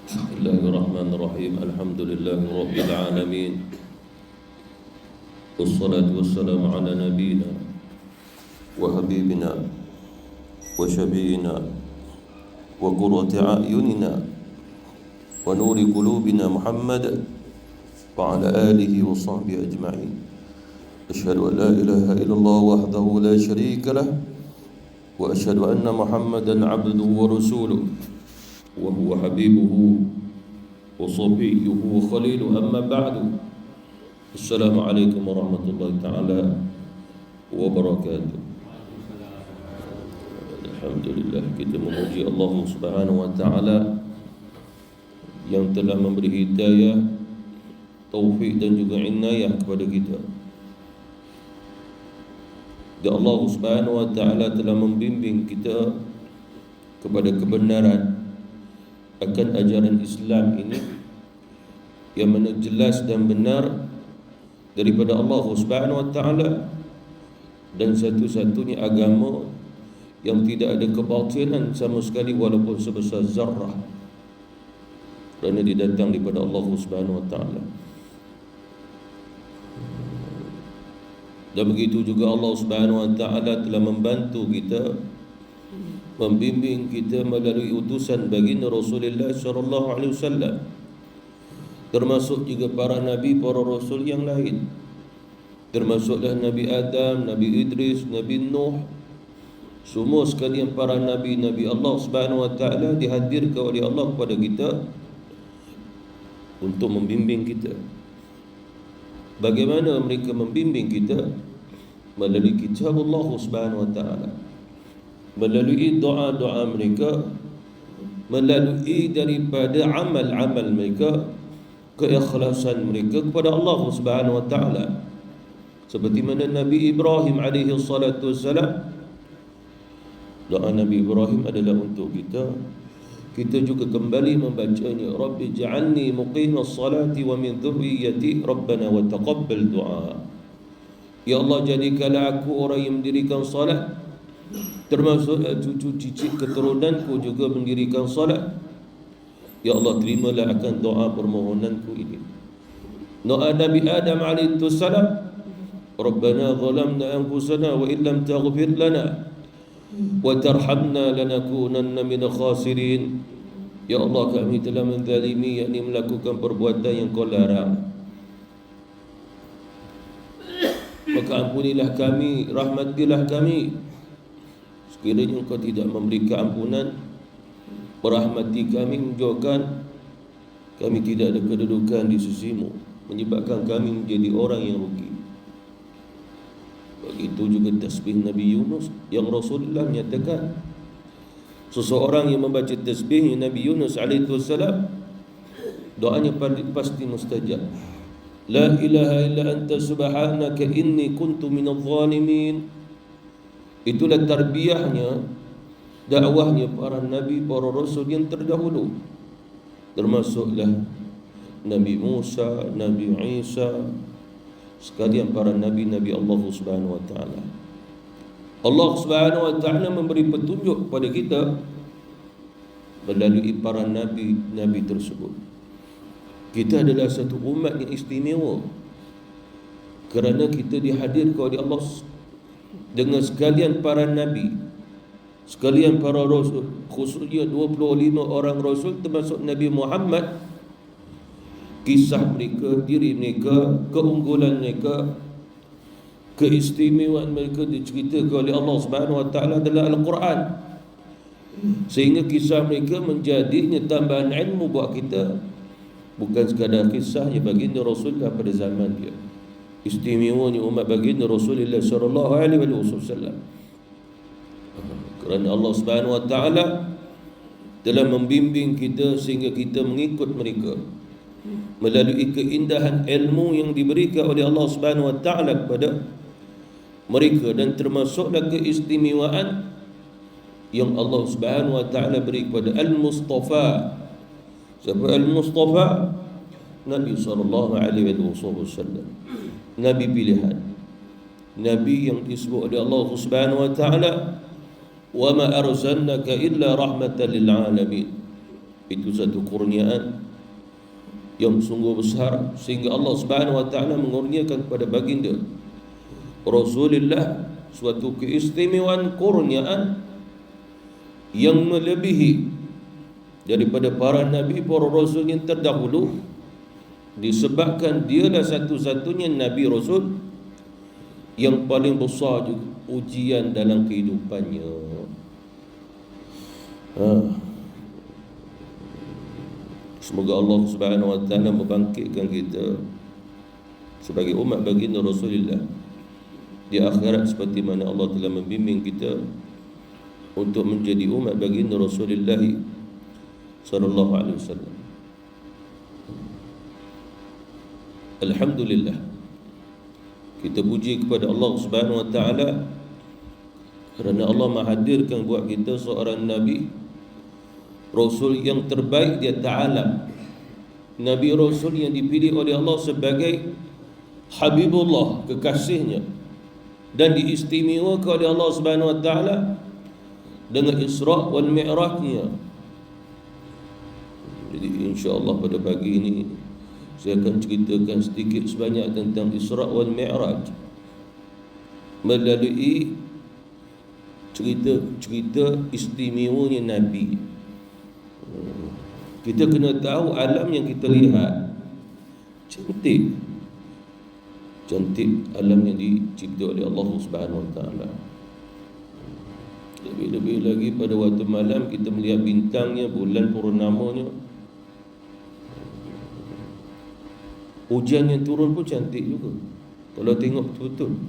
Bismillahirrahmanirrahim. Alhamdulillahirabbil alamin. Wassalatu wassalamu ala nabiyyina wa habibina wa syafi'ina wa qurrati a'yunina wa nuri qulubina Muhammad wa ala alihi wa sahbihi ajma'in. Asyhadu an la ilaha illallah wahdahu la syarika lah wa asyhadu anna Muhammadan 'abduhu wa rasuluh wa huwa habibuhu wa safiyyuhu wa khaliluhu, amma ba'du. Assalamualaikum warahmatullahi ta'ala wabarakatuh. Alhamdulillah, kita memuji Allah Subhanahu wa ta'ala yang telah memberi hidayah, taufik dan juga inayah kepada kita. Dan Allah Subhanahu wa ta'ala telah membimbing kita kepada kebenaran akan ajaran Islam ini yang mana jelas dan benar daripada Allah Subhanahu wa ta'ala, dan satu-satunya agama yang tidak ada kebatilan sama sekali walaupun sebesar zarrah, kerana dia datang daripada Allah Subhanahu wa ta'ala. Dan begitu juga Allah Subhanahu wa ta'ala telah membantu kita, membimbing kita melalui utusan baginda Rasulullah sallallahu alaihi wasallam, termasuk juga para nabi, para rasul yang lain, termasuklah Nabi Adam, Nabi Idris, Nabi Nuh. Semua sekalian para nabi-nabi Allah Subhanahu wa ta'ala dihadirkan oleh Allah kepada kita untuk membimbing kita. Bagaimana mereka membimbing kita? Melalui kitab Allah Subhanahu wa ta'ala, melalui doa-doa mereka, melalui daripada amal-amal mereka, keikhlasan mereka kepada Allah Subhanahu wa ta'ala. Seperti mana Nabi Ibrahim alaihi salatu wassalam, doa Nabi Ibrahim adalah untuk kita. Kita juga kembali membacanya, Rabbi ja'alni muqimas salati wa min dhurriyyati Rabbana wa taqabbal du'a. Ya Allah, jadikanlah aku orang yang mendirikan salat, termasuk cucu cicit keturunanku juga mendirikan salat. Ya Allah, terimalah akan doa permohonanku ini. Doa Nabi Adam alaihi salam, Rabbana zalamna anfusana wa illam taghfir lana wa tarhamna lanakunanna minal khasirin. Ya Allah, kami telah menzalimi, yakni melakukan perbuatan yang kau larang, maka ampunilah kami, rahmatilah kami. Sekiranya engkau tidak memberi keampunan, merahmati kami, menjauhkan kami tidak ada kedudukan di sisimu, menyebabkan kami menjadi orang yang rugi. Begitu juga tasbih Nabi Yunus yang Rasulullah menyatakan, seseorang yang membaca tasbih Nabi Yunus alaihi wassalam, doanya pasti mustajab. La ilaha illa anta subhanaka inni kuntu minadh dhalimin. Itulah tarbiyahnya, dakwahnya para nabi, para rasul yang terdahulu, termasuklah Nabi Musa, Nabi Isa, sekalian para nabi-nabi Allah Subhanahu wa ta'ala. Allah Subhanahu wa ta'ala memberi petunjuk kepada kita melalui para nabi-nabi tersebut. Kita adalah satu umat yang istimewa kerana kita dihadirkan oleh Allah dengan sekalian para nabi, sekalian para rasul, khususnya 25 orang rasul termasuk Nabi Muhammad. Kisah mereka, diri mereka, keunggulan mereka, keistimewaan mereka diceritakan oleh Allah Subhanahu wa ta'ala dalam Al-Quran, sehingga kisah mereka menjadinya tambahan ilmu buat kita, bukan sekadar kisahnya baginda Rasulullah pada zaman dia. Istimewanya umat baginda Rasulullah sallallahu alaihi wasallam, kerana Allah Subhanahu wa ta'ala telah membimbing kita sehingga kita mengikut mereka melalui keindahan ilmu yang diberikan oleh Allah Subhanahu wa ta'ala kepada mereka, dan termasuklah keistimewaan yang Allah Subhanahu wa ta'ala beri kepada Al-Mustafa. Siapa Al-Mustafa? Nabi sallallahu alaihi wasallam, nabi pilihan, nabi yang disebut oleh Allah Subhanahu wa ta'ala, wa ma arsalnaka illa rahmatan lil alamin. Itu satu kurniaan yang sungguh besar, sehingga Allah Subhanahu wa taala mengurniakan kepada baginda Rasulullah suatu keistimewaan kurniaan yang melebihi daripada para nabi, para rasul yang terdahulu, disebabkan dialah satu-satunya nabi rasul yang paling besar juga ujian dalam kehidupannya. Semoga Allah Subhanahu wa taala membangkitkan kita sebagai umat baginda Rasulullah di akhirat, seperti mana Allah telah membimbing kita untuk menjadi umat baginda Rasulullah sallallahu alaihi wasallam. Alhamdulillah, kita puji kepada Allah Subhanahu wa taala kerana Allah menghadirkan buat kita seorang nabi rasul yang terbaik di atas alam, nabi rasul yang dipilih oleh Allah sebagai Habibullah, kekasihnya, dan diistimewakan oleh Allah Subhanahu wa taala dengan Isra' wal Mi'rajnya. Jadi insya-Allah pada pagi ini saya akan ceritakan sedikit sebanyak tentang Isra' wal Mi'raj melalui cerita istimewanya Nabi. Kita kena tahu alam yang kita lihat cantik alam yang dicipta oleh Allah Subhanahu wa taala. Lebih-lebih lagi pada waktu malam kita melihat bintangnya, bulan purnamanya, hujan yang turun pun cantik juga kalau tengok betul-betul,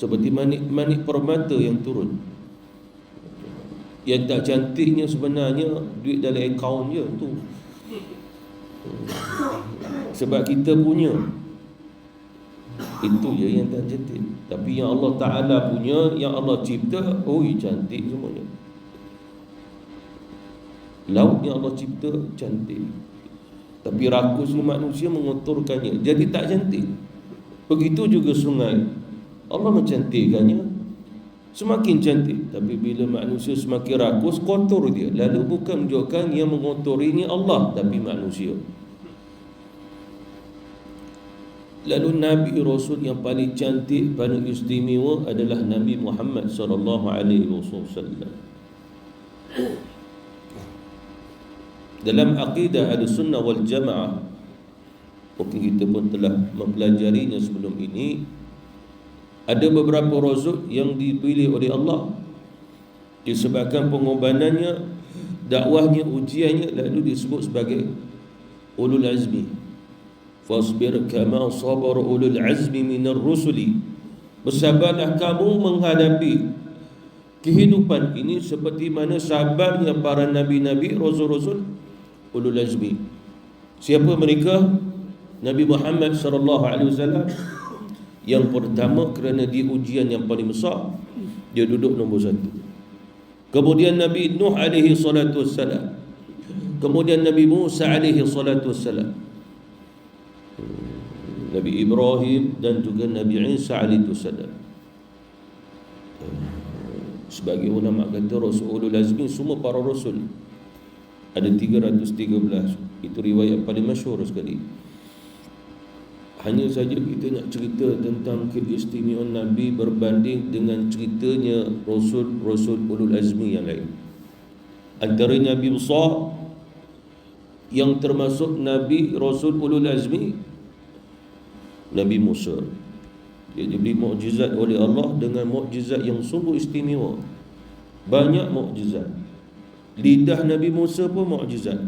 seperti manik-manik permata yang turun. Yang tak cantiknya sebenarnya duit dalam akaun je tu, sebab kita punya itu je yang tak cantik. Tapi yang Allah Ta'ala punya, yang Allah cipta, cantik semuanya. Laut yang Allah cipta cantik, tapi rakusnya manusia mengotorkannya, jadi tak cantik. Begitu juga sungai, Allah mencantikkannya, semakin cantik. Tapi bila manusia semakin rakus, kotor dia. Lalu bukan menunjukkan yang mengotori ini Allah, tapi manusia. Lalu Nabi Rasul yang paling cantik, paling istimewa adalah Nabi Muhammad sallallahu alaihi wasallam. Dalam akidah Ahlussunnah wal Jamaah, mungkin kita pun telah mempelajarinya sebelum ini, ada beberapa rasul yang dipilih oleh Allah disebabkan pengorbanannya, dakwahnya, ujiannya, lalu disebut sebagai ulul azmi. Fasbir kama sabar ulul azmi minar rusuli. Bersabarlah kamu menghadapi kehidupan ini seperti mana sabarnya para nabi-nabi, rasul-rasul ulul azmi. Siapa mereka? Nabi Muhammad sallallahu alaihi wasallam yang pertama kerana di ujian yang paling besar, dia duduk nombor 1. Kemudian Nabi Nuh alaihi salatu wassalam, kemudian Nabi Musa alaihi salatu wassalam, Nabi Ibrahim, dan juga Nabi Isa alaihi salam. Sebagai ulama kata Rasulul Azmi semua para rasul. Ada 313. Itu riwayat paling masyhur sekali. Hanya saja kita nak cerita tentang keistimewaan Nabi berbanding dengan ceritanya Rasul Ulul Azmi yang lain. Antara Nabi besar yang termasuk Nabi Rasul Ulul Azmi, Nabi Musa. Dia diberi mukjizat oleh Allah dengan mukjizat yang sungguh istimewa. Banyak mukjizat. Lidah Nabi Musa pun mukjizat.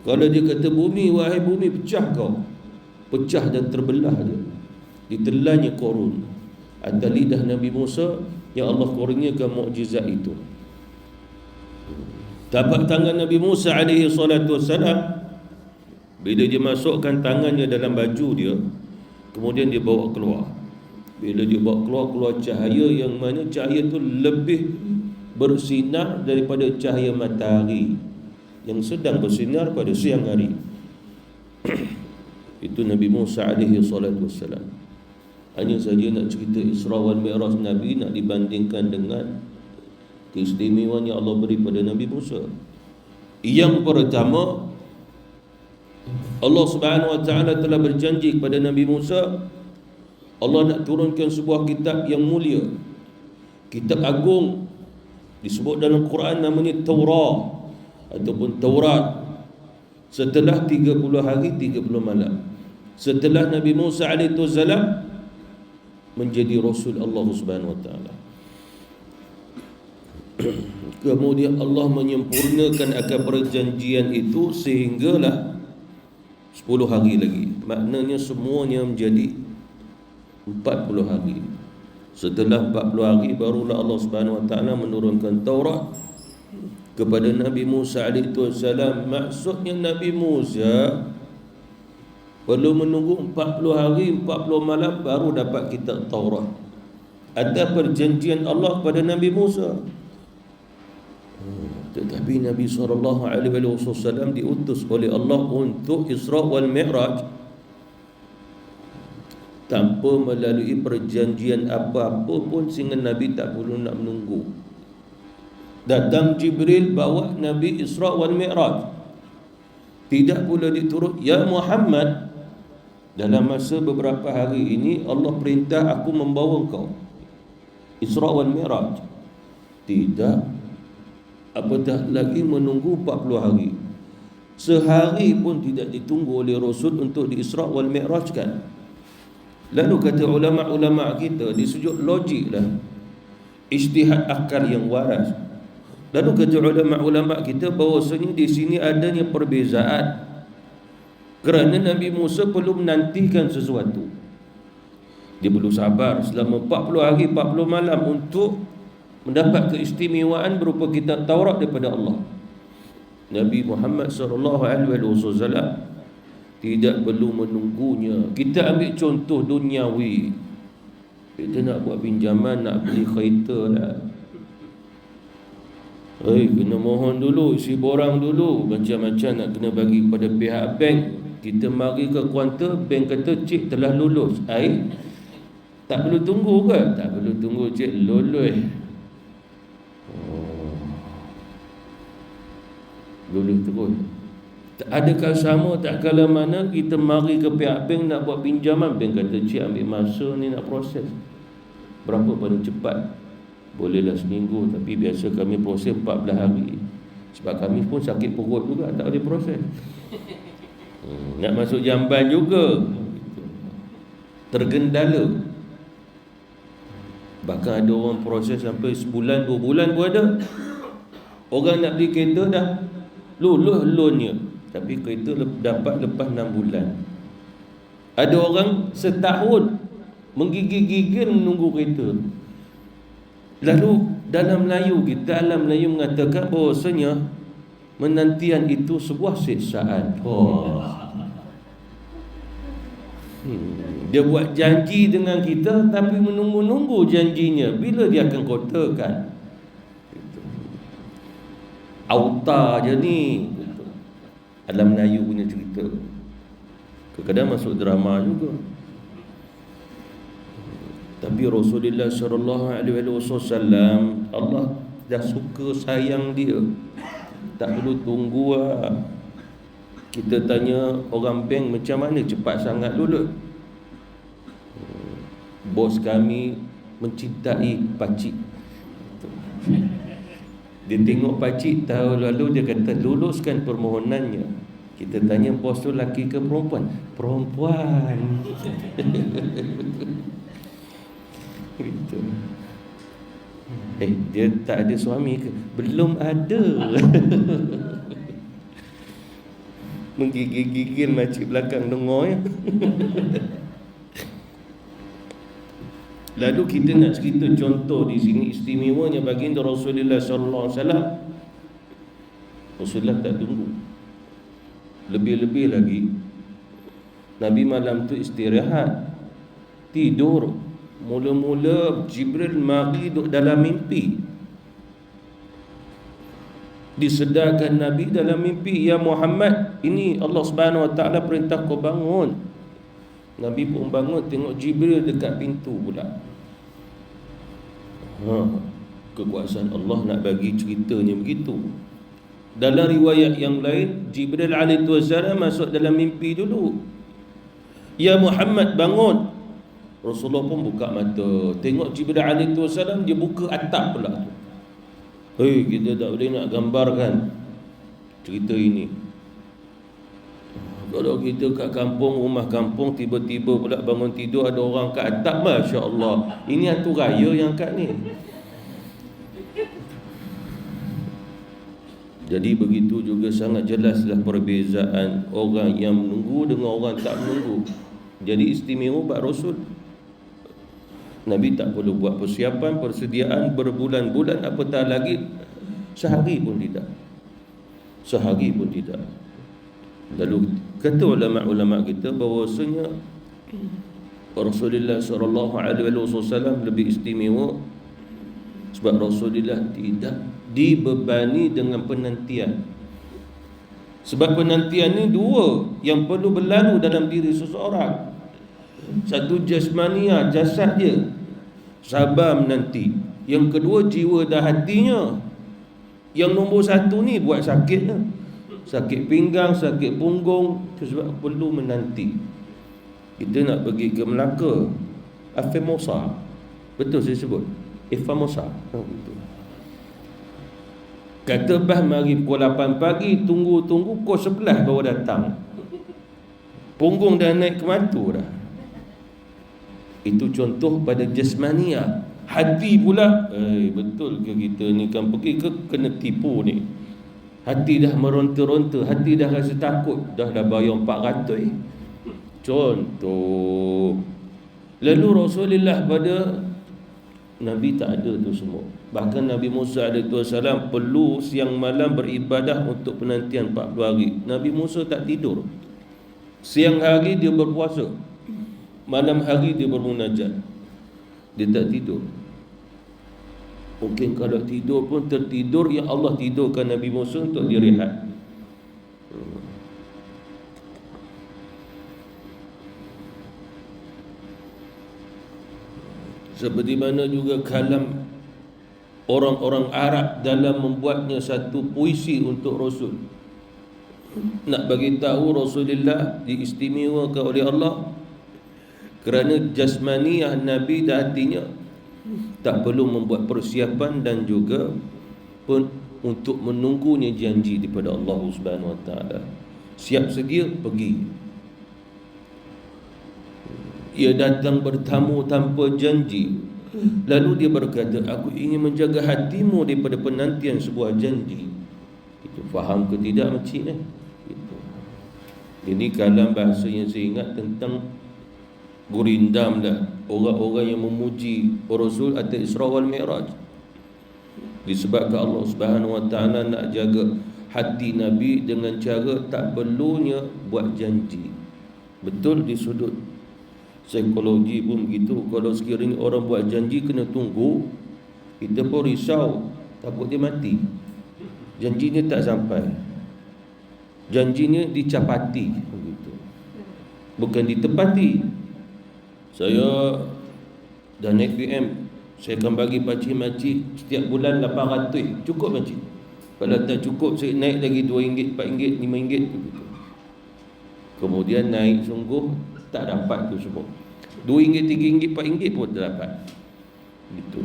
Kalau dia kata bumi, wahai bumi, pecah kau, pecah dan terbelah dia. Ditelannya korun. Ada lidah Nabi Musa yang Allah kurniakan mukjizat itu. Tapak tangan Nabi Musa alaihi salatu wassalam, bila dia masukkan tangannya dalam baju dia, kemudian dia bawa keluar. Bila dia bawa keluar cahaya yang mana cahaya itu lebih bersinar daripada cahaya matahari yang sedang bersinar pada siang hari. Itu Nabi Musa alaihi salatu wassalam. Hanya saja nak cerita Isra wal Mi'raj Nabi nak dibandingkan dengan keistimewaan yang Allah beri pada Nabi Musa. Yang pertama, Allah Subhanahu wa taala telah berjanji kepada Nabi Musa, Allah nak turunkan sebuah kitab yang mulia, kitab agung, disebut dalam Quran namanya Taurat ataupun Taurat. Setelah 30 hari 30 malam, setelah Nabi Musa alaihi salam menjadi Rasul Allah Subhanahu wa taala, kemudian Allah menyempurnakan akan perjanjian itu sehinggalah 10 hari lagi. Maknanya semuanya menjadi 40 hari. Setelah 40 hari barulah Allah Subhanahu wa taala menurunkan Taurat kepada Nabi Musa alaihi salam. Maksudnya Nabi Musa perlu menunggu 40 hari 40 malam baru dapat kitab Taurat. Ada perjanjian Allah kepada Nabi Musa. Tetapi Nabi SAW diutus oleh Allah untuk Isra wal Mi'raj tanpa melalui perjanjian apa-apa pun, sehingga Nabi tak perlu nak menunggu. Datang Jibril bawa Nabi Isra wal Mi'raj. Tidak pula diturut, ya Muhammad, dalam masa beberapa hari ini Allah perintah aku membawa kau Isra wal Mi'raj. Tidak, apatah lagi menunggu 40 hari. Sehari pun tidak ditunggu oleh Rasul untuk di Isra wal Mi'raj kan. Lalu kata ulama-ulama kita, di sujud logik lah, ijtihad akal yang waras. Lalu kata ulama-ulama kita bahawasanya di sini adanya perbezaan, kerana Nabi Musa perlu menantikan sesuatu. Dia perlu sabar selama 40 hari 40 malam untuk mendapat keistimewaan berupa kitab Taurat daripada Allah. Nabi Muhammad SAW tidak perlu menunggunya. Kita ambil contoh duniawi. Kita nak buat pinjaman, nak beli kereta lah, kena mohon dulu, isi borang dulu, macam-macam nak kena bagi kepada pihak bank. Kita mari ke kaunter, bank kata cik telah lulus. Tak perlu tunggu ke? Tak perlu tunggu, cik lulus. Lulus terus. Adakah sama tak kala mana kita mari ke pihak bank nak buat pinjaman, bank kata cik ambil masa ni nak proses. Berapa paling cepat? Bolehlah seminggu, tapi biasa kami proses 14 hari. Sebab kami pun sakit perut juga, tak boleh proses. Nak masuk jamban juga tergendala. Bahkan ada orang proses sampai sebulan 2 bulan pun ada. Orang nak beli kereta dah lulus loannya, tapi kereta dapat lepas 6 bulan. Ada orang setahun menggigil-gigil menunggu kereta. Lalu dalam Melayu kita, alam Melayu mengatakan bahawasanya menantian itu sebuah siksaan. Dia buat janji dengan kita tapi menunggu-nunggu janjinya. Bila dia akan kotakan? Auta je ni. Alam Melayu punya cerita. Kadang-kadang masuk drama juga. Tapi Rasulullah SAW, Allah dah suka sayang dia, tak perlu tunggu lah. Kita tanya orang bank macam mana cepat sangat lulus. Bos kami mencintai pakcik. Dia tengok pakcik tahun lalu, dia kata luluskan permohonannya. Kita tanya bos tu lelaki ke perempuan? Perempuan. Gitu. Dia tak ada suami ke? Belum ada. Menggigil-gigil makcik belakang dengar ya. Lalu kita nak cerita contoh di sini istimewanya baginda Rasulullah sallallahu alaihi wasallam. Rasulullah tak tunggu. Lebih-lebih lagi Nabi malam tu istirahat, tidur. Mula-mula Jibril mari duduk dalam mimpi. Disedarkan Nabi dalam mimpi, ya Muhammad, ini Allah Subhanahu Wa Taala perintah kau bangun. Nabi pun bangun, tengok Jibril dekat pintu pula. Kekuasaan Allah nak bagi ceritanya begitu. Dalam riwayat yang lain, Jibril alaihi wasallam masuk dalam mimpi dulu. Ya Muhammad, bangun. Rasulullah pun buka mata. Tengok Jibril alaihi wasallam, dia buka atap pula tu. Kita tak boleh nak gambarkan cerita ini. Kalau kita kat kampung, rumah kampung, tiba-tiba pula bangun tidur ada orang kat atap, Masya Allah. Ini hantu raya yang kat ni. Jadi begitu juga sangat jelaslah perbezaan orang yang menunggu dengan orang tak menunggu. Jadi istimewa buat Rasul. Nabi tak perlu buat persiapan, persediaan berbulan-bulan, apatah lagi sehari pun tidak. Sehari pun tidak. Lalu kata ulama-ulama kita bahawasanya Rasulullah SAW lebih istimewa sebab Rasulullah tidak dibebani dengan penantian. Sebab penantian ni dua yang perlu berlalu dalam diri seseorang. Satu jasmania, jasad dia, sabar menanti. Yang kedua jiwa dan hatinya. Yang nombor satu ni buat sakit lah. Sakit pinggang, sakit punggung. Itu sebab perlu menanti. Kita nak pergi ke Melaka, Afamosa, betul saya sebut Afamosa, betul. Kata bah mari pukul 8 pagi, tunggu pukul 11 baru datang. Punggung dah naik ke mata dah. Itu contoh pada jasmania. Hati pula, betul ke kita ni kan pergi ke kena tipu ni. Hati dah meronta-ronta, hati dah rasa takut, dah bayar 400. Contoh. Lalu Rasulullah pada Nabi tak ada tu semua. Bahkan Nabi Musa AS perlu siang malam beribadah untuk penantian 40 hari. Nabi Musa tak tidur. Siang hari dia berpuasa, malam hari dia bermunajat. Dia tak tidur. Mungkin kalau tidur pun tertidur, ya Allah tidurkan Nabi Musa untuk dia rehat. Seperti mana juga kalam orang-orang Arab dalam membuatnya satu puisi untuk Rasul. Nak bagi tahu Rasulullah diistimewakan oleh Allah kerana jasmaniah Nabi dan hatinya tak perlu membuat persiapan dan juga pun untuk menunggunya janji daripada Allah Subhanahu Wa Taala. Siap sedia pergi. Ia datang bertamu tanpa janji. Lalu dia berkata, aku ingin menjaga hatimu daripada penantian sebuah janji. Itu faham ke tidak makcik ni? Itu. Ini kalam bahasa yang saya ingat tentang gurindam dah. Orang-orang yang memuji Rasul atas Isra wal Mi'raj. Disebabkan Allah Subhanahu Wa Taala nak jaga hati Nabi dengan cara tak perlunya buat janji. Betul di sudut psikologi pun begitu. Kalau sekiranya orang buat janji kena tunggu, kita pun risau, takut dia mati. Janjinya tak sampai, janjinya dicapati begitu, bukan ditepati. Saya dah naik PM, saya akan bagi pakcik-makcik setiap bulan 800. Cukup makcik? Kalau tak cukup, saya naik lagi RM2, RM4, RM5 begitu. Kemudian naik sungguh, tak dapat tu semua. RM2, RM3, RM4 pun tak dapat. Gitu.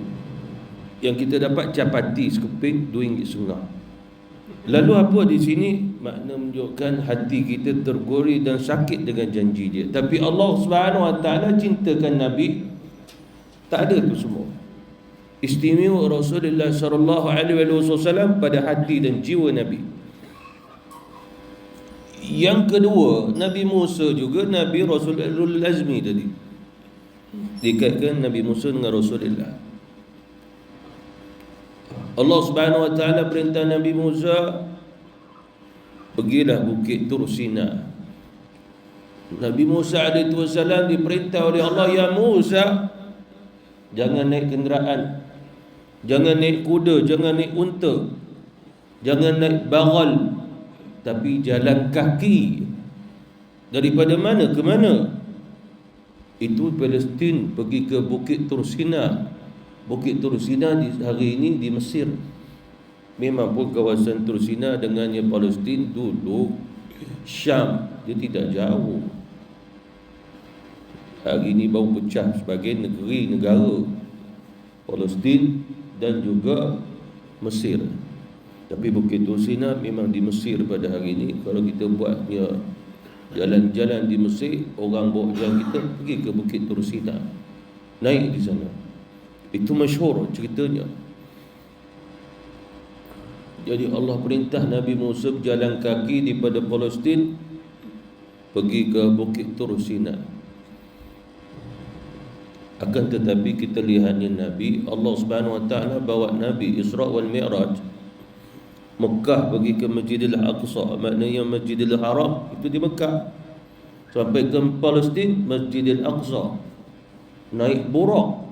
Yang kita dapat capati sekeping RM2.5. Lalu apa di sini? Makna menunjukkan hati kita tergori dan sakit dengan janji dia. Tapi Allah Subhanahu Wa Taala cintakan Nabi, tak ada tu semua. Istimewa Rasulullah sallallahu alaihi wasallam pada hati dan jiwa Nabi. Yang kedua, Nabi Musa juga Nabi Rasulul Azmi tadi. Dikaitkan Nabi Musa dengan Rasulullah. Allah Subhanahu Wa Taala perintah Nabi Musa, pergilah bukit Tur Sina. Nabi Musa alaihi wasallam diperintah oleh Allah, ya Musa, jangan naik kenderaan, jangan naik kuda, jangan naik unta, jangan naik bagal, tapi jalan kaki. Daripada mana ke mana? Itu Palestin, pergi ke Bukit Tur Sina. Bukit Tur Sina di hari ini di Mesir. Memang pun kawasan Tursina dengannya Palestin dulu Syam, dia tidak jauh. Hari ini baru pecah sebagai negara Palestin dan juga Mesir. Tapi Bukit Tursina memang di Mesir pada hari ini. Kalau kita buatnya jalan-jalan di Mesir, orang bawa jalan kita pergi ke Bukit Tursina, naik di sana. Itu masyhur ceritanya. Jadi Allah perintah Nabi Musa berjalan kaki daripada Palestin pergi ke Bukit Tursina. Akan tetapi kita lihatnya Nabi, Allah Subhanahu Wa Taala bawa Nabi Isra wal Mi'raj Mekah pergi ke Masjidil Aqsa, maknanya Masjidil Haram itu di Mekah, sampai ke Palestin Masjidil Aqsa, naik burak,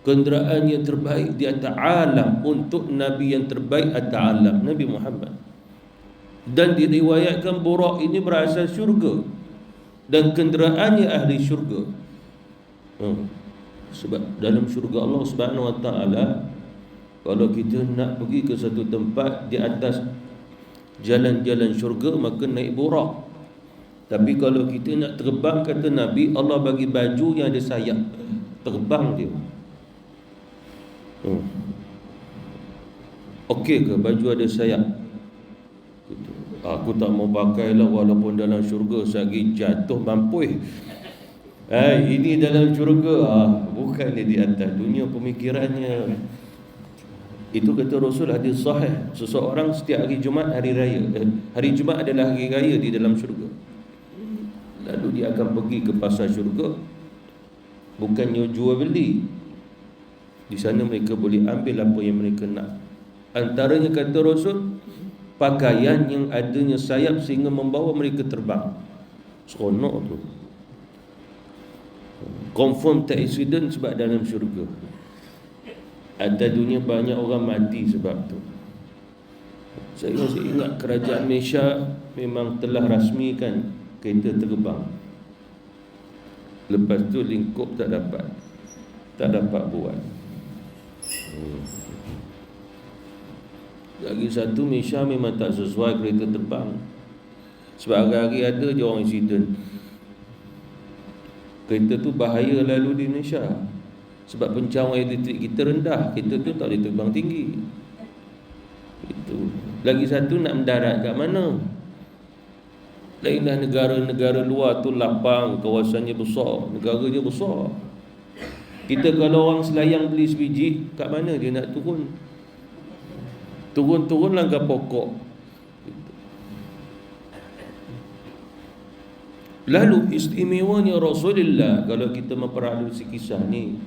kenderaan yang terbaik di atas alam untuk Nabi yang terbaik atas alam, Nabi Muhammad. Dan diriwayatkan burak ini berasal syurga dan kenderaannya ahli syurga. Sebab dalam syurga Allah Subhanahu Wa Taala, kalau kita nak pergi ke satu tempat di atas jalan-jalan syurga, maka naik burak. Tapi kalau kita nak terbang, kata Nabi, Allah bagi baju yang ada sayap, terbang dia. Okey ke baju ada sayap? Aku tak mau pakai lah, walaupun dalam syurga sehari jatuh mampus. Ini dalam syurga, bukan di atas dunia pemikirannya. Itu kata Rasul, hadis sahih, seseorang setiap hari Jumaat hari raya, hari Jumaat adalah hari raya di dalam syurga. Lalu dia akan pergi ke pasar syurga, bukannya jual beli. Di sana mereka boleh ambil apa yang mereka nak. Antaranya kata Rasul, pakaian yang adanya sayap sehingga membawa mereka terbang. Seronok tu. Confirm tak accident sebab dalam syurga. Atas dunia banyak orang mati sebab tu. Saya masih ingat kerajaan Malaysia memang telah rasmikan kereta terbang. Lepas tu lingkup tak dapat buat. Lagi satu, Malaysia memang tak sesuai kereta terbang. Sebab hari-hari ada je orang accident. Kereta tu bahaya lalu di Malaysia. Sebab pencahayaan elektrik kita rendah, kereta tu tak boleh terbang tinggi. Itu. Lagi satu, nak mendarat kat mana? Lainlah negara-negara luar tu lapang, kawasannya besar, negaranya besar. Kita kalau orang Selayang beli sebiji, kat mana dia nak turun? Turun-turun langkah pokok. Lalu istimewanya Rasulullah, kalau kita memperhalusi kisah ni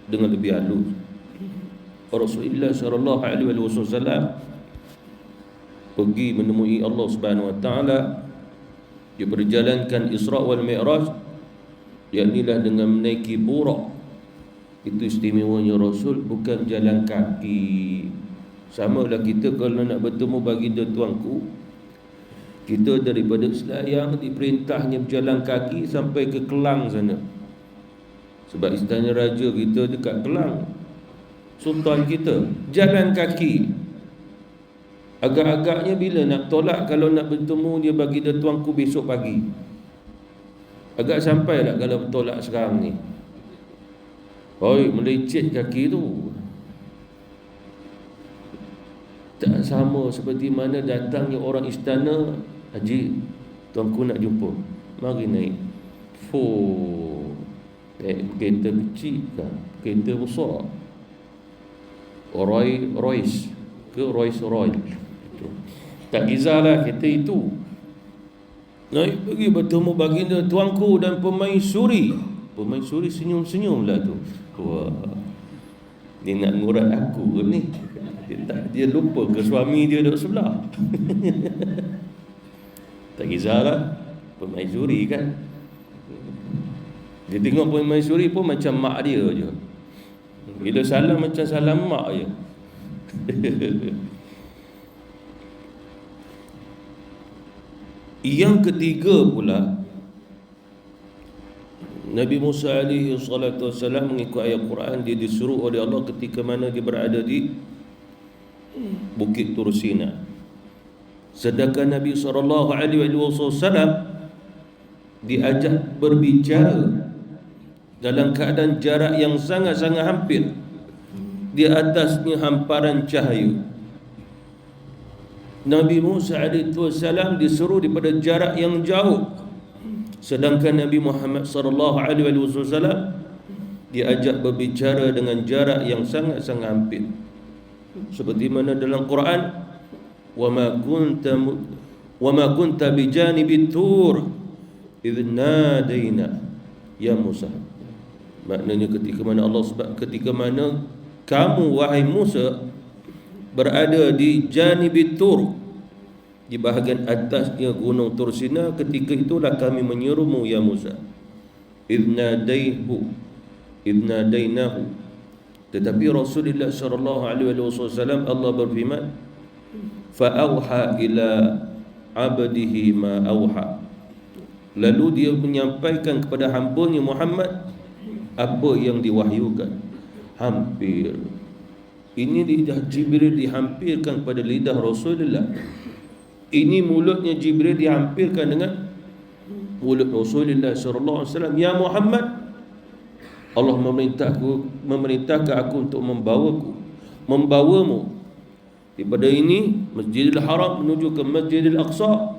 dengan lebih halus, Rasulullah sallallahu alaihi wasallam pergi menemui Allah Subhanahu Wa Taala. Dia berjalankan Isra wal Mi'raj, yaknilah dengan menaiki burak. Itu istimewanya Rasul, bukan jalan kaki. Sama lah kita kalau nak bertemu baginda tuanku, kita daripada Selayang diperintahnya berjalan kaki sampai ke Kelang sana. Sebab istana raja kita dekat Kelang, sultan kita, jalan kaki. Agak-agaknya bila nak tolak, kalau nak bertemu dia baginda tuanku besok pagi, agak sampai tak kalau bertolak sekarang ni? Oi, melecet kaki tu. Tak sama seperti mana datangnya orang istana, Haji, tuanku nak jumpa, mari naik. Naik kereta kecil kan, kereta besar, Royce ke Rolls-Royce, tak kisahlah kereta itu. Naik pergi bertemu baginda tuanku dan pemaisuri. Pemaisuri senyum-senyum lah tu. Wah, dia nak ngurat aku ke ni? Dia lupa ke suami dia duduk sebelah. Tak kisahlah, pemaisuri kan. Dia tengok pemaisuri pun macam mak dia je. Bila salam macam salam mak je. Yang ketiga pula, Nabi Musa alaihi salatu wassalam mengikut ayat Quran, dia disuruh oleh Allah ketika mana dia berada di Bukit Tur Sina. Sedangkan Nabi SAW diajak berbicara dalam keadaan jarak yang sangat-sangat hampir, di atasnya hamparan cahaya. Nabi Musa AS disuruh daripada jarak yang jauh, sedangkan Nabi Muhammad SAW diajak berbicara dengan jarak yang sangat-sangat hampir. Seperti mana dalam Quran, wa ma kunta bijanibi tur idh nadaina ya Musa. Maknanya ketika mana kamu wahai Musa berada di janibit tur, di bahagian atasnya gunung Tur Sina, ketika itulah kami menyerumu ya Musa. idnadainahu. Tetapi Rasulullah SAW, Allah berfirman, fa'auha ila abdihi ma auha. Lalu dia menyampaikan kepada hamba-Nya Muhammad apa yang diwahyukan. Hampir. Ini lidah Jibril dihampirkan kepada lidah Rasulullah. Ini mulutnya Jibril dihampirkan dengan mulut Rasulullah SAW. Ya Muhammad, Allah memerintahkan aku untuk membawamu daripada ini Masjidil Haram menuju ke Masjidil Aqsa,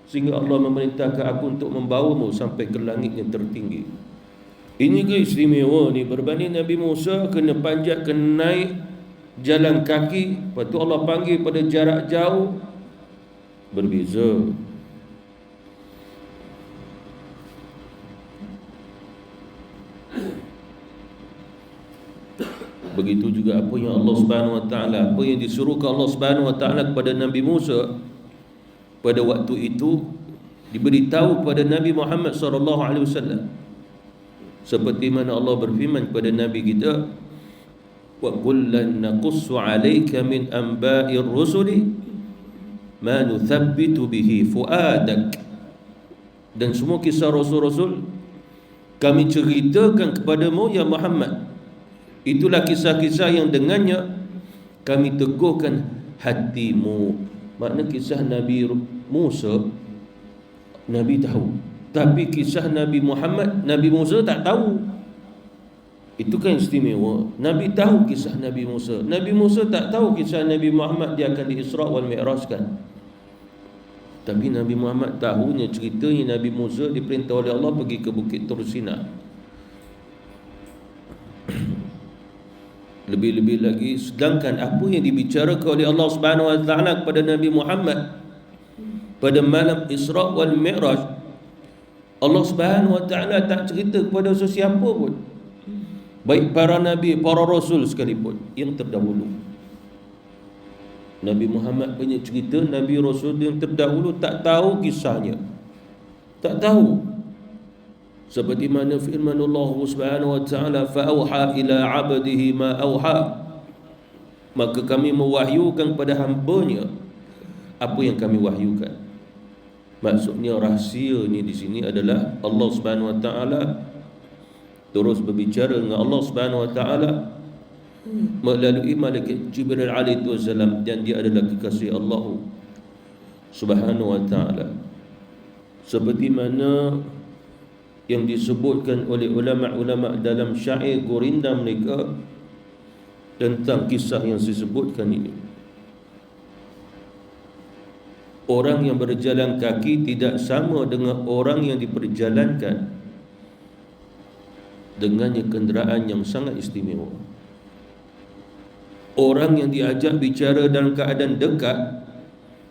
sehingga Allah memerintahkan aku untuk membawamu sampai ke langit yang tertinggi. Ini keistimewa ni, berbanding Nabi Musa kena panjat, kena naik jalan kaki, lepas tu Allah panggil pada jarak jauh, berbeza. Begitu juga apa yang Allah Subhanahu Wa Taala, apa yang disuruhkan Allah Subhanahu Wa Taala kepada Nabi Musa pada waktu itu diberitahu kepada Nabi Muhammad SAW. Seperti mana Allah berfirman kepada Nabi kita, wa kullan naqussu 'alaika min anba'ir rusuli ma nuthabbitu bihi fuadak. Dan semua kisah Rasul-Rasul kami ceritakan kepadamu ya Muhammad. Itulah kisah-kisah yang dengannya kami teguhkan hatimu. Makna kisah Nabi Musa Nabi tahu, tapi kisah Nabi Muhammad, Nabi Musa tak tahu. Itu kan istimewa. Nabi tahu kisah Nabi Musa, Nabi Musa tak tahu kisah Nabi Muhammad, dia akan di Isra' wal Mi'rajkan. Tapi Nabi Muhammad tahunya ceritanya Nabi Musa diperintah oleh Allah pergi ke Bukit Tur Sina. Lebih-lebih lagi, sedangkan apa yang dibicarakan oleh Allah Subhanahu Wa Taala kepada Nabi Muhammad pada malam Isra' wal Mi'raj, Allah Subhanahu Wa Taala tak cerita kepada sesiapa pun, baik para nabi, para rasul sekalipun yang terdahulu. Nabi Muhammad punya cerita, Nabi Rasul yang terdahulu tak tahu kisahnya, tak tahu. Seperti mana firman Allah Subhanahu Wa Taala, fa'auha ila 'abdihi ma auha, maka kami mewahyukan kepada hamba-Nya apa yang kami wahyukan. Maksudnya rahsia ni di sini adalah Allah Subhanahu Wa Taala terus berbicara dengan Allah Subhanahu Wa Taala melalui malaikat Jibril alaihi wasallam, dan dia adalah kekasih Allah Subhanahu Wa Taala. Seperti mana yang disebutkan oleh ulama-ulama dalam syair Gurinda mereka tentang kisah yang disebutkan ini. Orang yang berjalan kaki tidak sama dengan orang yang diperjalankan dengannya kenderaan yang sangat istimewa. Orang yang diajak bicara dalam keadaan dekat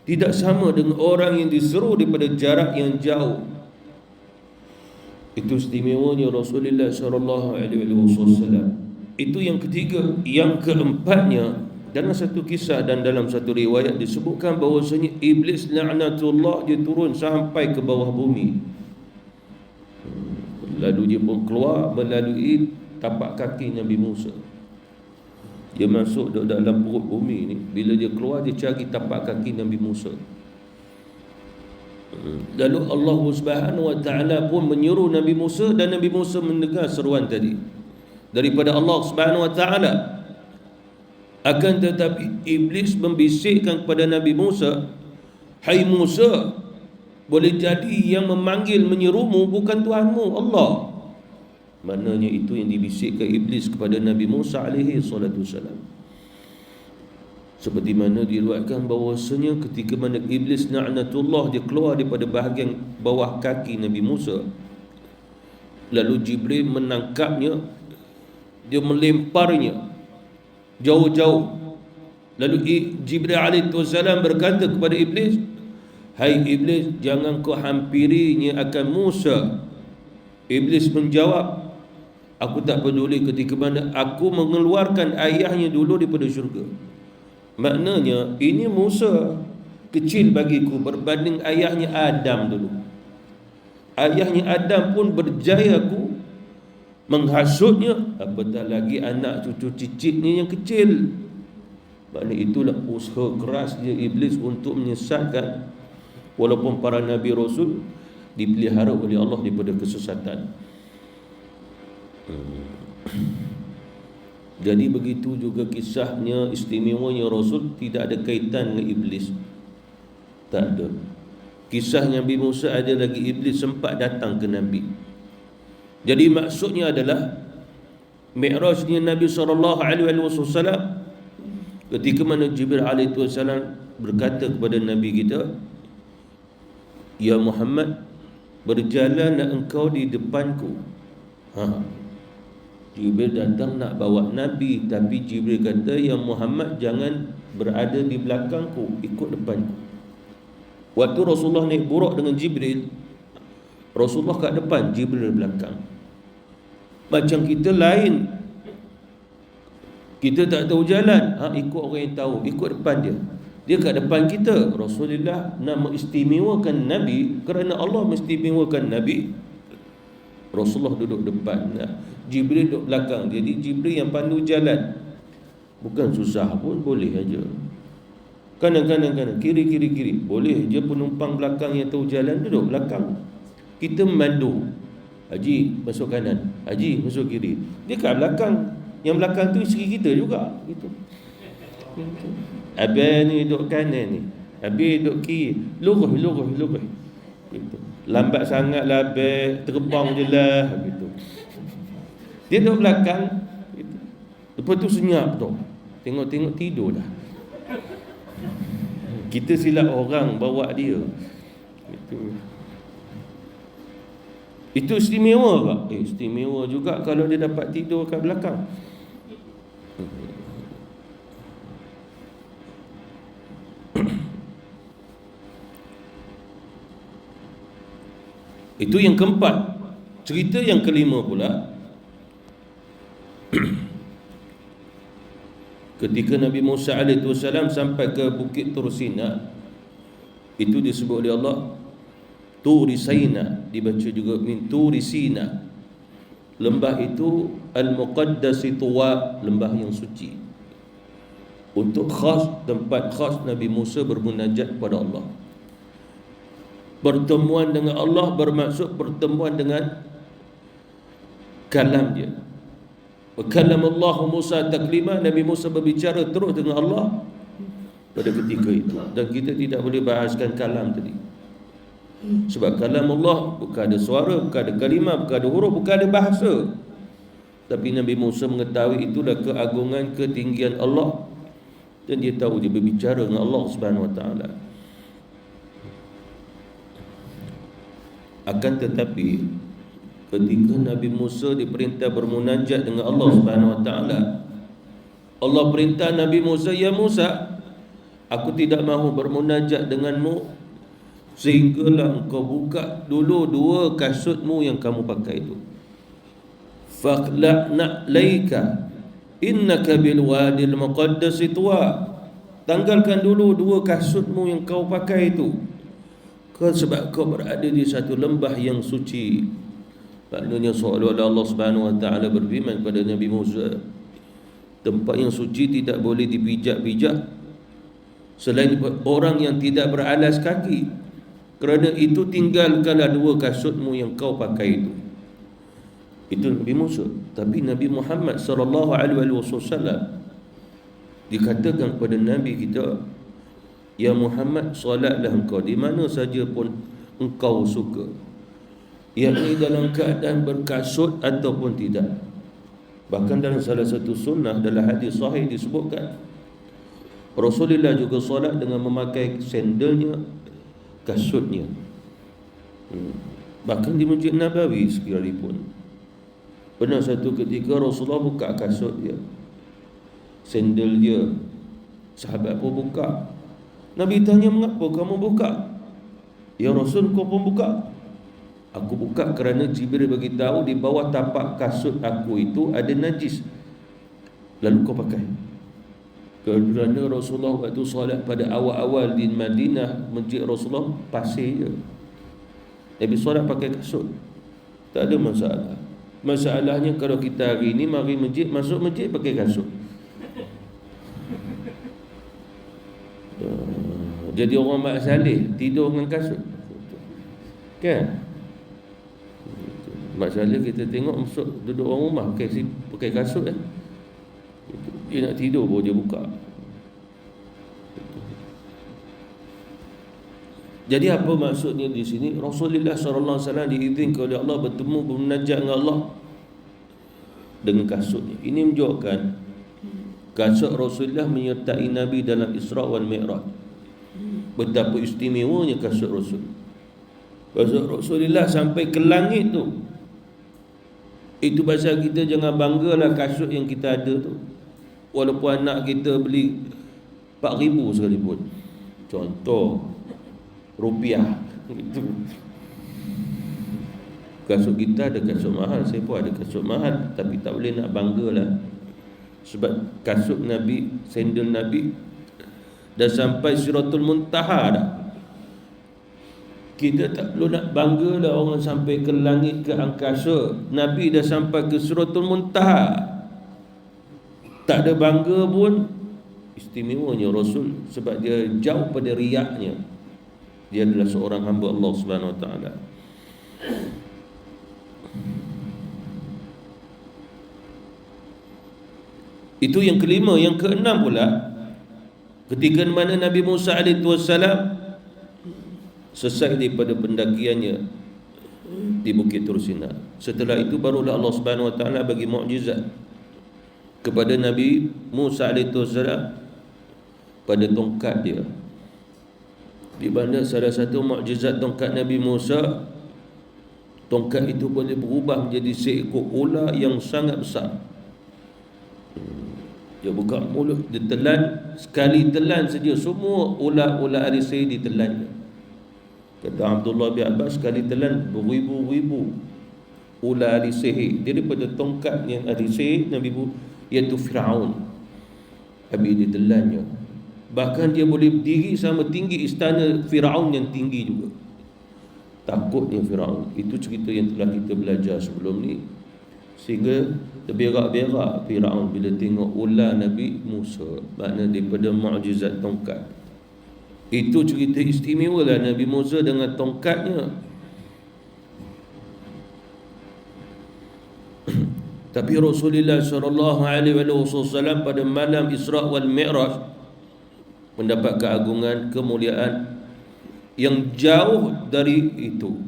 tidak sama dengan orang yang disuruh daripada jarak yang jauh. Itu istimewanya Rasulullah SAW. Itu yang ketiga. Yang keempatnya, dalam satu kisah dan dalam satu riwayat disebutkan bahawasanya iblis laknatullah dia turun sampai ke bawah bumi. Lalu dia pun keluar melalui tapak kaki Nabi Musa. Dia masuk dalam perut bumi ni. Bila dia keluar, dia cari tapak kaki Nabi Musa. Lalu Allah Subhanahu Wa Taala pun menyuruh Nabi Musa, dan Nabi Musa mendengar seruan tadi daripada Allah Subhanahu Wa Taala. Akan tetapi iblis membisikkan kepada Nabi Musa, "Hai Musa, boleh jadi yang memanggil menyerumu bukan Tuhanmu Allah." Maknanya itu yang dibisikkan iblis kepada Nabi Musa alaihi salatu wasalam. Seperti mana diriwayatkan bahawasanya ketika mana iblis la'natullah dia keluar daripada bahagian bawah kaki Nabi Musa, lalu Jibril menangkapnya, dia melemparnya jauh-jauh. Lalu Jibril alaihi wasallam berkata kepada iblis, "Hai iblis, jangan kau hampirinya akan Musa." Iblis menjawab, "Aku tak peduli ketika mana aku mengeluarkan ayahnya dulu daripada syurga." Maknanya ini Musa kecil bagiku berbanding ayahnya Adam dulu. Ayahnya Adam pun berjaya aku menghasutnya, apatah lagi anak cucu cicitnya yang kecil. Maknanya itulah usaha keras dia iblis untuk menyesatkan, walaupun para Nabi Rasul dipelihara oleh Allah daripada kesesatan. Jadi begitu juga kisahnya, istimewanya Rasul tidak ada kaitan dengan iblis. Tak ada. Kisah Nabi Musa ada lagi iblis sempat datang ke Nabi. Jadi maksudnya adalah Mi'rajnya Nabi SAW ketika mana Jibril alaihi wasallam berkata kepada Nabi kita, "Ya Muhammad, berjalanlah engkau di depanku." Jibril datang nak bawa Nabi, tapi Jibril kata, "Ya Muhammad, jangan berada di belakangku, ikut depanku." Waktu Rasulullah naik buruk dengan Jibril, Rasulullah kat depan, Jibril belakang. Macam kita lain, kita tak tahu jalan, ikut orang yang tahu, ikut depan dia. Dia kat depan kita. Rasulullah nak mengistimewakan Nabi, kerana Allah mengistimewakan Nabi, Rasulullah duduk depan, Jibril duduk belakang. Jadi Jibril yang pandu jalan. Bukan susah pun, boleh aja. Kanan, kiri. Boleh je penumpang belakang yang tahu jalan duduk belakang. Kita memandu. Haji masuk kanan, Haji masuk kiri. Dia kat belakang. Yang belakang tu isteri kita juga. Gitu. Abang ni duduk kanan ni, habis duduk kiri. Lurus. Gitu. Lambat sangat lah abang, terbang je lah. Gitu. Dia duduk belakang. Gitu. Lepas tu senyap tu. Tengok tidur dah. Kita silap orang bawa dia. Itu istimewa tak? Istimewa juga kalau dia dapat tidur kat belakang. Itu yang keempat. Cerita yang kelima pula, ketika Nabi Musa AS sampai ke Bukit Tur Sina, itu disebut oleh Allah Turi Sina, dibaca juga min Turi Sina. Lembah itu Al-Muqaddasi Tuwa, lembah yang suci. Untuk khas, tempat khas Nabi Musa bermunajat kepada Allah. Pertemuan dengan Allah bermaksud pertemuan dengan kalam dia. Kalam Allah Musa taklima, Nabi Musa berbicara terus dengan Allah pada ketika itu. Dan kita tidak boleh bahaskan kalam tadi, sebab kalam Allah bukan ada suara, bukan ada kalimah, bukan ada huruf, bukan ada bahasa. Tapi Nabi Musa mengetahui itulah keagungan, ketinggian Allah, dan dia tahu dia berbicara dengan Allah Subhanahu Wa Taala. Akan tetapi ketika Nabi Musa diperintah bermunajat dengan Allah Subhanahu Wa Taala, Allah perintah Nabi Musa, "Ya Musa, aku tidak mahu bermunajat denganmu sehinggalah engkau buka dulu dua kasutmu yang kamu pakai itu. Faqla'na laika innaka bil wadil muqaddas tuwa." Tanggalkan dulu dua kasutmu yang kau pakai itu, sebab kau berada di satu lembah yang suci. Maknanya seolah-olah Allah Subhanahu Wa Taala berfirman kepada Nabi Musa, tempat yang suci tidak boleh dipijak-pijak selain orang yang tidak beralas kaki. Kerana itu tinggalkanlah dua kasutmu yang kau pakai itu. Itu Nabi Musa. Tapi Nabi Muhammad sallallahu alaihi wasallam Dikatakan kepada Nabi kita, ya Muhammad, solatlah engkau di mana saja pun engkau suka, yakni dalam keadaan berkasut ataupun tidak. Bahkan dalam salah satu sunnah, dalam hadis sahih disebutkan Rasulullah juga solat dengan memakai sandalnya, kasutnya. Bahkan di Masjid Nabawi sekalipun, pernah satu ketika Rasulullah buka kasut dia, sandal dia, sahabat pun buka. Nabi tanya, mengapa kamu buka? Ya Rasul, kau pun buka? Aku buka kerana Jibril bagi tahu di bawah tapak kasut aku itu ada najis, lalu kau pakai. Kerana Rasulullah waktu solat pada awal-awal di Madinah, masjid Rasulullah pasir je. Nabi solat pakai kasut, tak ada masalah. Masalahnya kalau kita hari ni mari masjid, masuk masjid pakai kasut, jadi orang Mak Saleh tidur dengan kasut, kan? Mak Saleh kita tengok masuk duduk orang rumah pakai kasut kan? Dia nak tidur baru dia buka. Jadi apa maksudnya di sini? Rasulullah SAW diizinkan oleh Allah bertemu, bermunajat dengan Allah dengan kasutnya. Ini menunjukkan kasut Rasulullah menyertai Nabi dalam Isra wal Mi'raj. Betapa istimewanya kasut Rasul. Kasut Rasulullah sampai ke langit tu. Itu pasal kita jangan banggalah kasut yang kita ada tu. Walaupun anak kita beli 4,000 sekalipun, contoh rupiah itu. Kasut kita ada kasut mahal, saya pun ada kasut mahal, tapi tak boleh nak banggalah. Sebab kasut Nabi, sandal Nabi dah sampai Siratul Muntaha dah. Kita tak perlu nak banggalah orang sampai ke langit, ke angkasa. Nabi dah sampai ke Siratul Muntaha, tak ada bangga pun. Istimewanya Rasul sebab dia jauh pada riaknya. Dia adalah seorang hamba Allah Subhanahu Wa Taala. Itu yang kelima. Yang keenam pula, ketika mana Nabi Musa alaihissalam selesai daripada pendakiannya di Bukit Tur Sina, setelah itu barulah Allah Subhanahu Wa Taala bagi mukjizat kepada Nabi Musa alaihissalam pada tongkat dia. Di mana salah satu mukjizat tongkat Nabi Musa, tongkat itu boleh berubah menjadi seekor ular yang sangat besar. Dia buka mulut, dia telan, sekali telan saja semua ular-ular arisai ditelannya. Kata Abdullah bin Abbas, sekali telan beribu-ribu ular arisai daripada tongkat yang arisai Nabi, iaitu Firaun, habis ditelannya. Bahkan dia boleh berdiri sama tinggi istana Firaun yang tinggi juga. Takutnya Firaun. Itu cerita yang telah kita belajar sebelum ni. Sehingga terberak-berak Firaun bila tengok ular Nabi Musa, makna daripada mukjizat tongkat. Itu cerita istimewa lah Nabi Musa dengan tongkatnya. Tapi Rasulullah SAW pada malam Isra wal Mi'raj mendapat keagungan, kemuliaan yang jauh dari itu.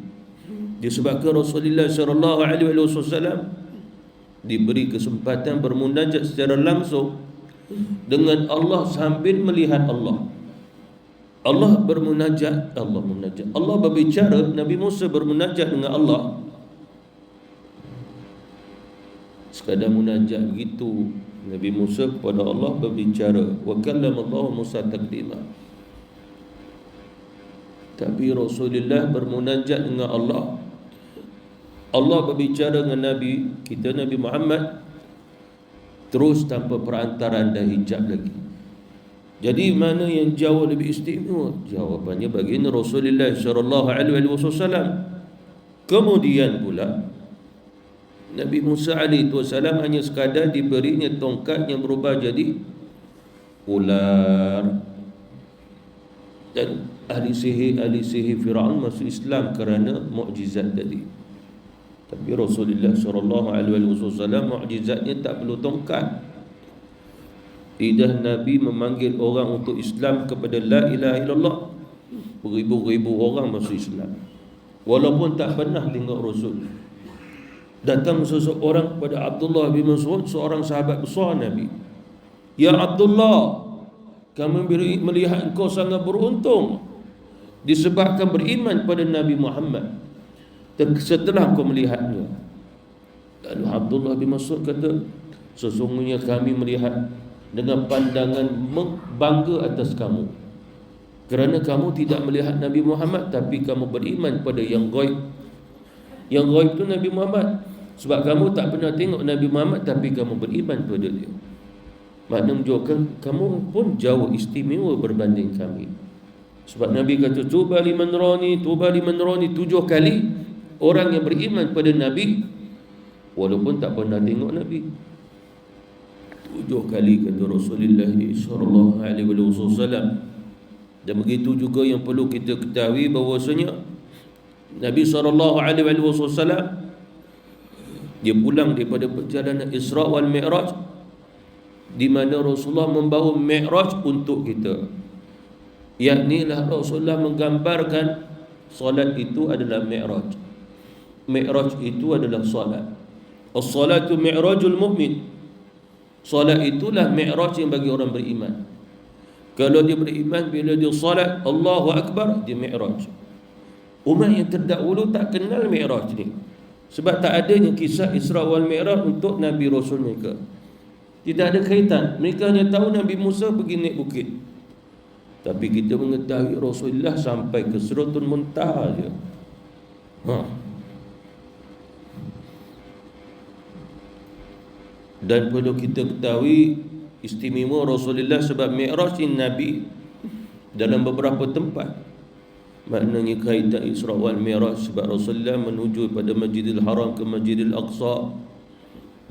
Disebabkan Rasulullah SAW diberi kesempatan bermunajat secara langsung dengan Allah sambil melihat Allah. Allah bermunajat, Allah munajat, Allah berbicara, Nabi Musa bermunajat dengan Allah. Sekadar munajat begitu, Nabi Musa kepada Allah berbicara, wa kallama Allah Musa taklima. Tapi Rasulullah bermunajat dengan Allah. Allah berbicara dengan Nabi kita, Nabi Muhammad, terus tanpa perantaraan dan hijab lagi. Jadi mana yang jauh lebih istimewa? Jawapannya baginda Rasulullah SAW. Kemudian pula Nabi Musa alaihissalam hanya sekadar diberinya tongkat yang berubah jadi ular. Dan ahli sihir Firaun masuk Islam kerana mukjizat tadi. Tapi Rasulullah SAW mukjizatnya tak perlu tongkat. Lidah Nabi memanggil orang untuk Islam kepada la ilaha illallah, beribu-ribu orang masuk Islam walaupun tak pernah tengok Rasul. Datang seseorang kepada Abdullah bin Mas'ud, seorang sahabat besar Nabi. Ya Abdullah, kami melihat engkau sangat beruntung disebabkan beriman pada Nabi Muhammad setelah kau melihatnya. Lalu Abdullah bin Mas'ud kata, sesungguhnya kami melihat dengan pandangan bangga atas kamu, kerana kamu tidak melihat Nabi Muhammad tapi kamu beriman pada yang gaib. Yang gaib itu Nabi Muhammad. Sebab kamu tak pernah tengok Nabi Muhammad tapi kamu beriman pada dia. Maknanya menunjukkan kamu pun jauh istimewa berbanding kami. Sebab Nabi kata, tuba liman rani 7 kali orang yang beriman pada Nabi walaupun tak pernah tengok Nabi. 7 kali kata Rasulullah sallallahu alaihi wasallam. Dan begitu juga yang perlu kita ketahui bahawasanya Nabi sallallahu alaihi wasallam dia pulang daripada perjalanan Isra wal Mi'raj, di mana Rasulullah membawa Mi'raj untuk kita. Yaknilah Rasulullah menggambarkan solat itu adalah Mi'raj. Mi'raj itu adalah solat. As-salatu mi'rajul mu'min. Solat itulah Mi'raj yang bagi orang beriman. Kalau dia beriman, bila dia solat Allahu Akbar, dia Mi'raj. Umat yang terdahulu tak kenal Mi'raj ni, sebab tak adanya kisah Isra wal Mi'raj untuk Nabi Rasul mereka. Tidak ada kaitan. Mereka hanya tahu Nabi Musa pergi naik bukit. Tapi kita mengetahui Rasulullah sampai ke Sidratul Muntaha je. Dan perlu kita ketahui istimewa Rasulullah sebab Mi'raj Nabi dalam beberapa tempat. Maknanya kaitan Isra wal Mi'raj sebab Rasulullah menuju pada Masjidil Haram ke Masjidil Aqsa,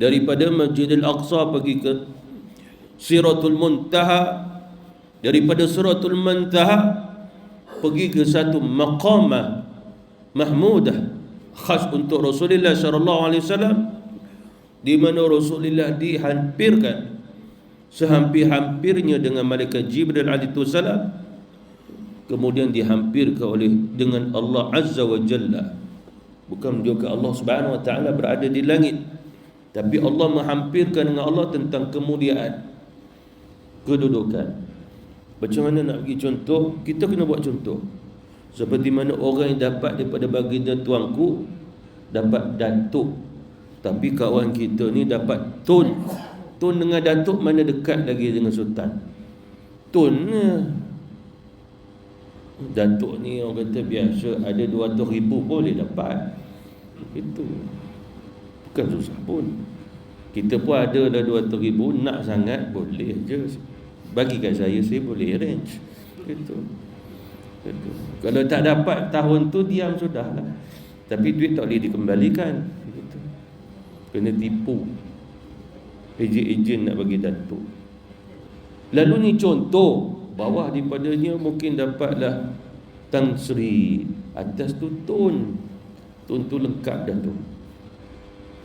daripada Masjidil Aqsa pergi ke Sidratul Muntaha, daripada Sidratul Muntaha pergi ke satu maqamah mahmudah khas untuk Rasulullah sallallahu alaihi wasallam, di mana Rasulullah dihampirkan sehampir-hampirnya dengan malaikat Jibril alaihi salam, kemudian dihampirkan oleh dengan Allah Azza wa Jalla. Bukan juga Allah Subhanahu wa taala berada di langit, tapi Allah menghampirkan dengan Allah tentang kemuliaan, kedudukan. Macam mana nak bagi contoh? Kita kena buat contoh. Seperti mana orang yang dapat daripada baginda tuanku dapat datuk, tapi kawan kita ni dapat tun. Tun dengan datuk mana dekat lagi dengan sultan? Tun. Datuk ni orang kata biasa, ada 200,000 boleh dapat. Itu bukan susah pun. Kita pun ada dah 200,000, nak sangat boleh je. Bagi kat saya boleh arrange. Itu. Kalau tak dapat tahun tu diam sudahlah. Tapi duit tak boleh dikembalikan. Gitu. Kena tipu. Ejen-ejen nak bagi datuk. Lalu ni contoh, bawah daripadanya mungkin dapatlah Tan Sri, atas tu Tun. Tun tu lengkap dah tu.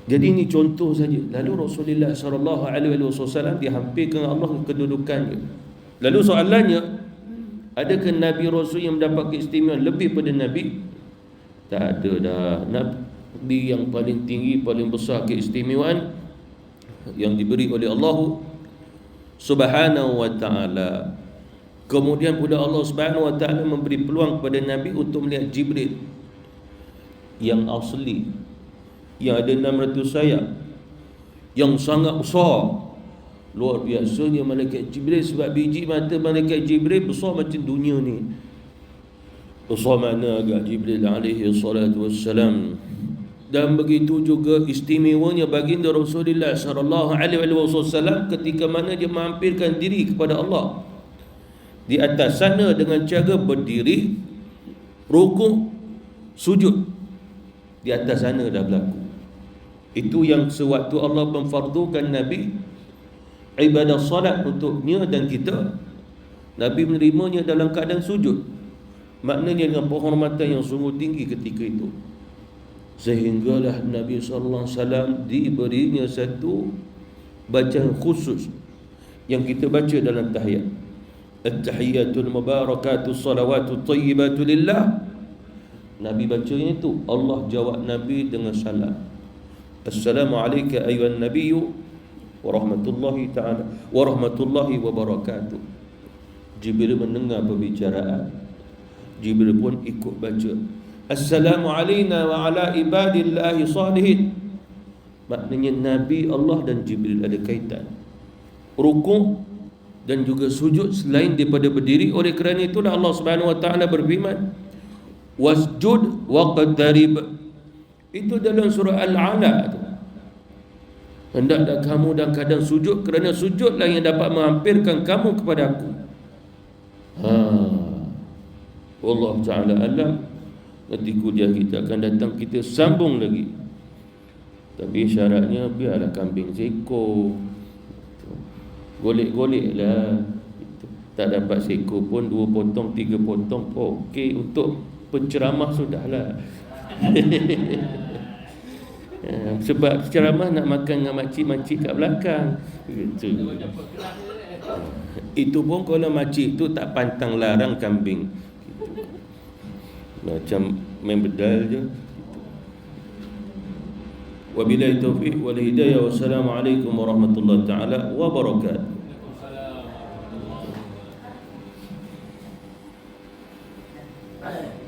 Jadi ini contoh saja. Lalu Rasulullah sallallahu alaihi wasallam dihampirkan Allah kedudukannya. Lalu soalannya, adakah Nabi Rasul yang mendapat keistimewaan lebih pada Nabi? Tak ada dah. Nabi yang paling tinggi, paling besar keistimewaan yang diberi oleh Allah Subhanahu wa ta'ala. Kemudian pula Allah Subhanahu wa ta'ala memberi peluang kepada Nabi untuk melihat Jibril yang asli, yang ada 600 sayap, yang sangat besar. Luar biasanya malaikat Jibril, sebab biji mata malaikat Jibril besar macam dunia ni. Besar mana agak Jibril alaihi salatu wassalam. Dan begitu juga istimewanya baginda Rasulullah sallallahu alaihi wasallam ketika mana dia menghampirkan diri kepada Allah di atas sana dengan cara berdiri, rukuk, sujud. Di atas sana dah berlaku. Itu yang sewaktu Allah memfardukan Nabi ibadah salat untuknya dan kita, Nabi menerimanya dalam keadaan sujud. Maknanya dengan penghormatan yang sungguh tinggi ketika itu. Sehinggalah Nabi sallallahu alaihi wasallam diberinya satu bacaan khusus yang kita baca dalam tahiyat. At-tahiyatul mubarakatus salawatut thayyibatu lillah. Nabi bacanya itu, Allah jawab Nabi dengan salam. Assalamu alayka ayyuhan nabiyyu wa rahmatullahi ta'ala wa rahmatullahi wa barakatuh. Jibril mendengar perbicaraan, Jibril pun ikut baca. Assalamu alayna wa ala ibadillahi salihin. Maknanya Nabi, Allah dan Jibril ada kaitan. Rukuk dan juga sujud selain daripada berdiri. Oleh kerana itulah Allah Subhanahu wa taala berfirman, wasjud waqtarib. Itu dalam surah Al-Ala tu. Hendaklah kamu dalam keadaan sujud, kerana sujudlah yang dapat menghampirkan kamu kepada aku. Allah Ta'ala alam. Nanti kuliah kita akan datang, kita sambung lagi. Tapi syaratnya biarlah kambing seekor, golek-golek lah. Tak dapat seekor pun 2 potong 3 potong okey, untuk penceramah sudahlah. Sebab ceramah nak makan dengan makcik-makcik kat belakang gitu. Itu pun kalau makcik tu tak pantang larang kambing gitu. Macam main bedal je. Wabillahi taufiq wal hidayah. Wassalamualaikum warahmatullahi taala wabarakatuh. Waalaikumsalam.